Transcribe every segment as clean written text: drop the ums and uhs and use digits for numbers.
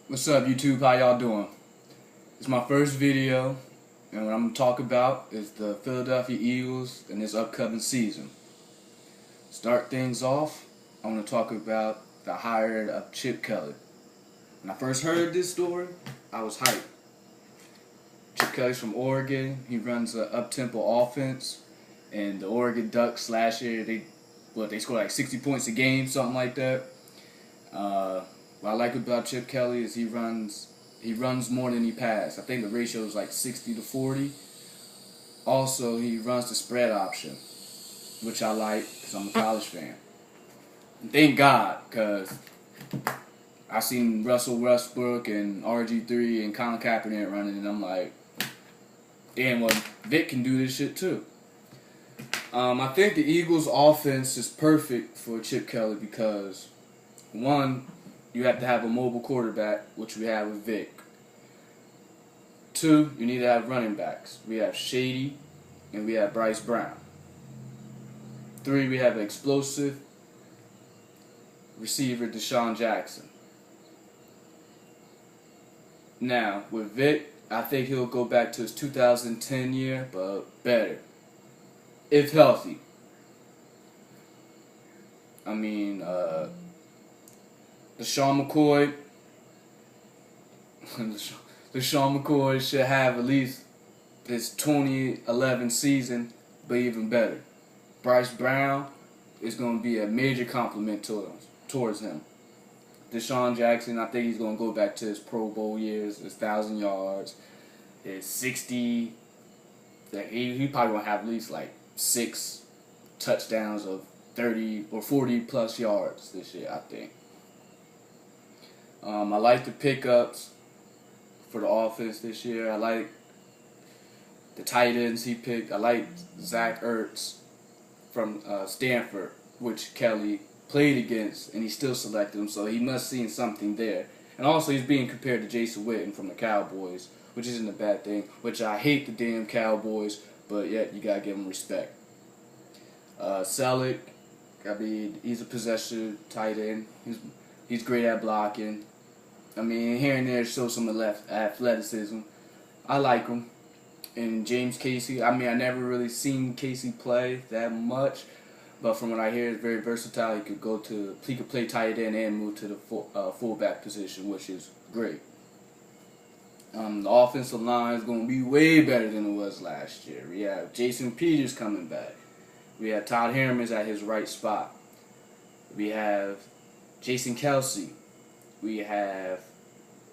What's up, YouTube? How y'all doing? It's my first video, and what I'm going to talk about is the Philadelphia Eagles and this upcoming season. Start things off, I want to talk about the hire of Chip Kelly. When I first heard this story, I was hyped. Chip Kelly's from Oregon. He runs an up-tempo offense, and the Oregon Ducks last year, they scored like 60 points a game, something like that. What I like about Chip Kelly is he runs more than he passes. I think the ratio is like 60-40. Also, he runs the spread option, which I like because I'm a college fan. And thank God, because I seen Russell Westbrook and RG3 and Colin Kaepernick running, and I'm like, damn, well, Vic can do this shit too. I think the Eagles' offense is perfect for Chip Kelly because, one, you have to have a mobile quarterback, which we have with Vic. Two, you need to have running backs. We have Shady and we have Bryce Brown. Three, we have an explosive receiver, Deshaun Jackson. Now, with Vic, I think he'll go back to his 2010 year, but better. If healthy. I mean, LeSean McCoy should have at least his 2011 season, but even better. Bryce Brown is going to be a major compliment towards him. Deshaun Jackson, I think he's going to go back to his Pro Bowl years, his 1,000 yards, his 60. He probably going to have at least like 6 touchdowns of 30 or 40 plus yards this year, I think. I like the pickups for the offense this year. I like the tight ends he picked. I like Zach Ertz from Stanford, which Kelly played against, and he still selected him, so he must have seen something there. And also, he's being compared to Jason Witten from the Cowboys, which isn't a bad thing, which I hate the damn Cowboys, but yet you got to give him respect. Selleck, I mean, he's a possession tight end. He's great at blocking. I mean, here and there shows some athleticism. I like him. And James Casey, I mean, I never really seen Casey play that much, but from what I hear, he's very versatile. He could play tight end and move to the fullback position, which is great. The offensive line is going to be way better than it was last year. We have Jason Peters coming back. We have Todd Herman's at his right spot. We have Jason Kelce. We have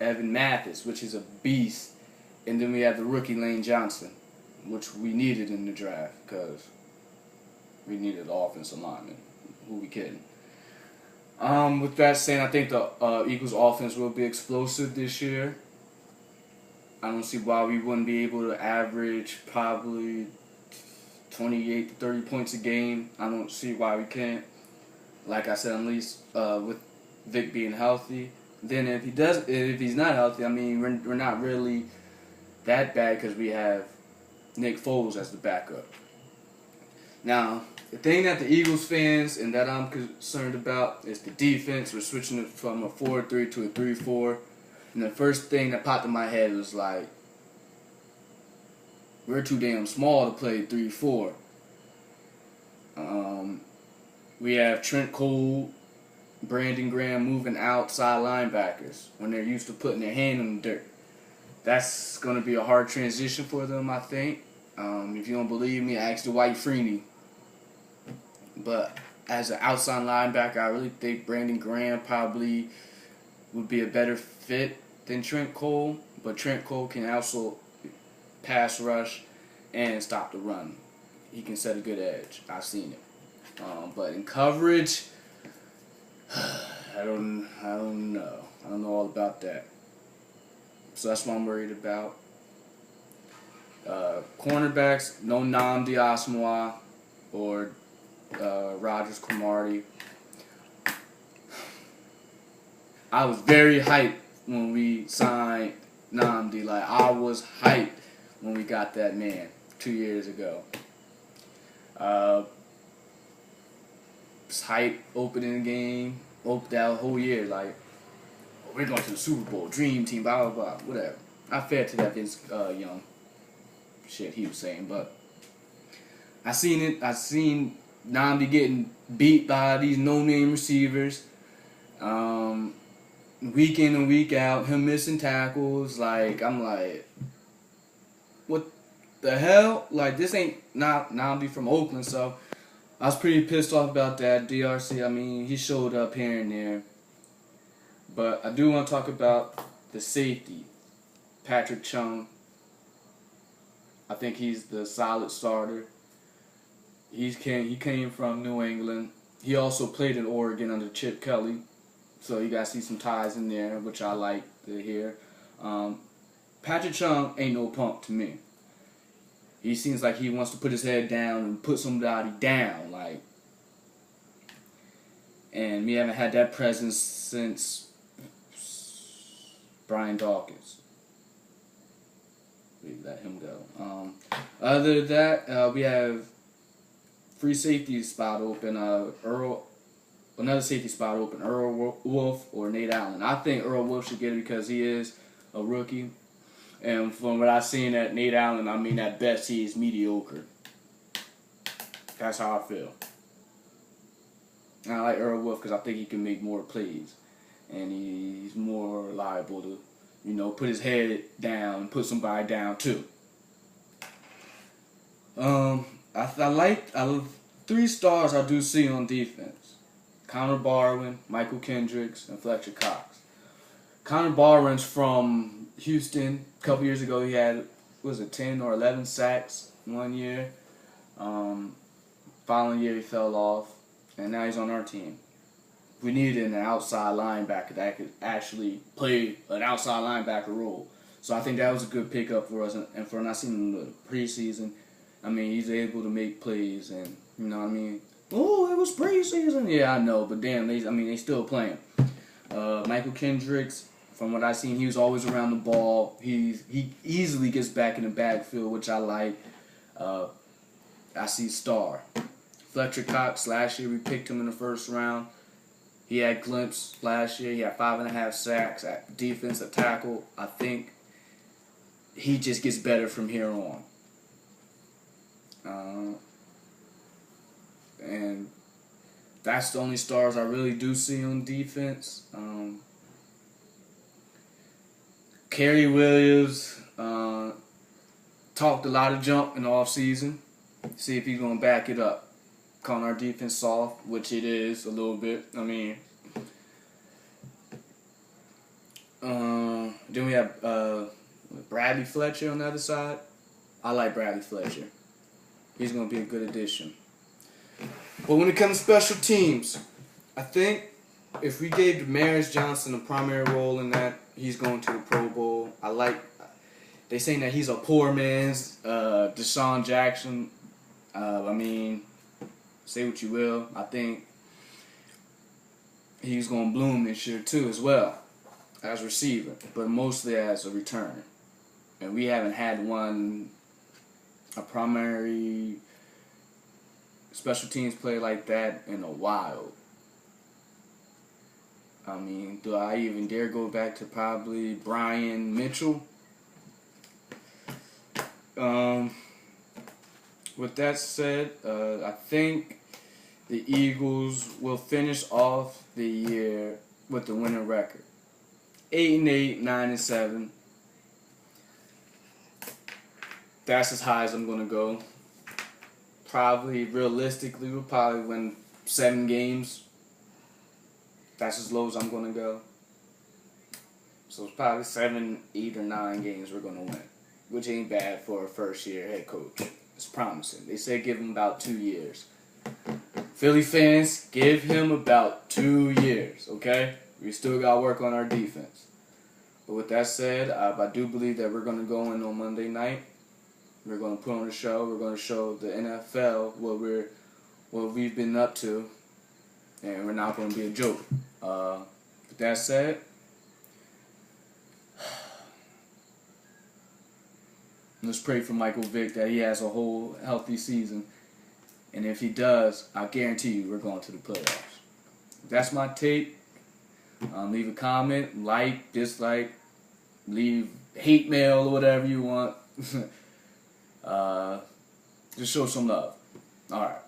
Evan Mathis, which is a beast. And then we have the rookie Lane Johnson, which we needed in the draft because we needed offensive lineman. Who we kidding? With that saying, I think the Eagles offense will be explosive this year. I don't see why we wouldn't be able to average probably 28 to 30 points a game. I don't see why we can't. Like I said, at least with Vic being healthy. Then if he's not healthy, I mean, we're not really that bad because we have Nick Foles as the backup. Now, the thing that the Eagles fans and that I'm concerned about is the defense. We're switching it from a 4-3 to a 3-4. And the first thing that popped in my head was like, we're too damn small to play 3-4. We have Trent Cole, Brandon Graham moving outside linebackers when they're used to putting their hand in the dirt. That's going to be a hard transition for them, I think. If you don't believe me, ask Dwight Freeney. But as an outside linebacker, I really think Brandon Graham probably would be a better fit than Trent Cole. But Trent Cole can also pass rush and stop the run. He can set a good edge. I've seen it. But in coverage, I don't know. I don't know all about that. So that's what I'm worried about. Cornerbacks, no Nnamdi Asomugha or Rogers Cromartie. I was very hyped when we signed Nnamdi. Like, I was hyped when we got that man 2 years ago. Was hyped opening the game, that whole year. Like, we're going to the Super Bowl, dream team, blah, blah, blah, whatever. I fed to that Vince Young shit he was saying, but I seen it. I seen Nnamdi getting beat by these no-name receivers, week in and week out, him missing tackles. Like, I'm like, what the hell? Like, this ain't not Nnamdi from Oakland, so I was pretty pissed off about that. DRC, I mean, he showed up here and there. But I do want to talk about the safety, Patrick Chung. I think he's the solid starter. He came from New England. He also played in Oregon under Chip Kelly. So you guys see some ties in there, which I like to hear. Patrick Chung ain't no punk to me. He seems like he wants to put his head down and put somebody down, like. And we haven't had that presence since Brian Dawkins. We let him go. Other than that, we have free safety spot open. Another safety spot open. Earl Wolf or Nate Allen. I think Earl Wolf should get it because he is a rookie. And from what I've seen at Nate Allen, I mean, at best, he is mediocre. That's how I feel. And I like Earl Wolf because I think he can make more plays. And he's more liable to, put his head down and put somebody down, too. I 3 stars I do see on defense. Connor Barwin, Michael Kendricks, and Fletcher Cox. Connor Barwin's from Houston. A couple years ago, he had, 10 or 11 sacks one year. Following year, he fell off, and now he's on our team. We needed an outside linebacker that could actually play an outside linebacker role. So I think that was a good pickup for us. And for not seeing him in the preseason, I mean, he's able to make plays, and, oh, it was preseason. Yeah, I know, but damn, they still playing. Michael Kendricks, from what I've seen, he was always around the ball. He easily gets back in the backfield, which I like. I see star. Fletcher Cox, last year we picked him in the first round. He had glimpse last year. He had 5.5 sacks at defensive tackle. I think he just gets better from here on. And that's the only stars I really do see on defense. Kerry Williams talked a lot of junk in the offseason. See if he's going to back it up. Calling our defense soft, which it is a little bit. Then we have Bradley Fletcher on the other side. I like Bradley Fletcher. He's going to be a good addition. But when it comes to special teams, I think if we gave Damaris Johnson a primary role in that, he's going to the Pro Bowl. They saying that he's a poor man's Deshaun Jackson. Say what you will. I think he's going to bloom this year too as well as receiver, but mostly as a returner. And we haven't had a primary special teams play like that in a while. Do I even dare go back to probably Brian Mitchell? With that said, I think the Eagles will finish off the year with the winning record. 8-8, 9-7. That's as high as I'm going to go. Realistically, we'll probably win 7 games. That's as low as I'm going to go. So it's probably 7, 8, or 9 games we're going to win, which ain't bad for a first-year head coach. It's promising. They say give him about 2 years. Philly fans, give him about 2 years, okay? We still got to work on our defense. But with that said, I do believe that we're going to go in on Monday night. We're going to put on a show. We're going to show the NFL what we've been up to, and we're not going to be a joke. With that said, let's pray for Michael Vick that he has a whole healthy season. And if he does, I guarantee you we're going to the playoffs. That's my take. Leave a comment, like, dislike, leave hate mail or whatever you want. Just show some love. All right.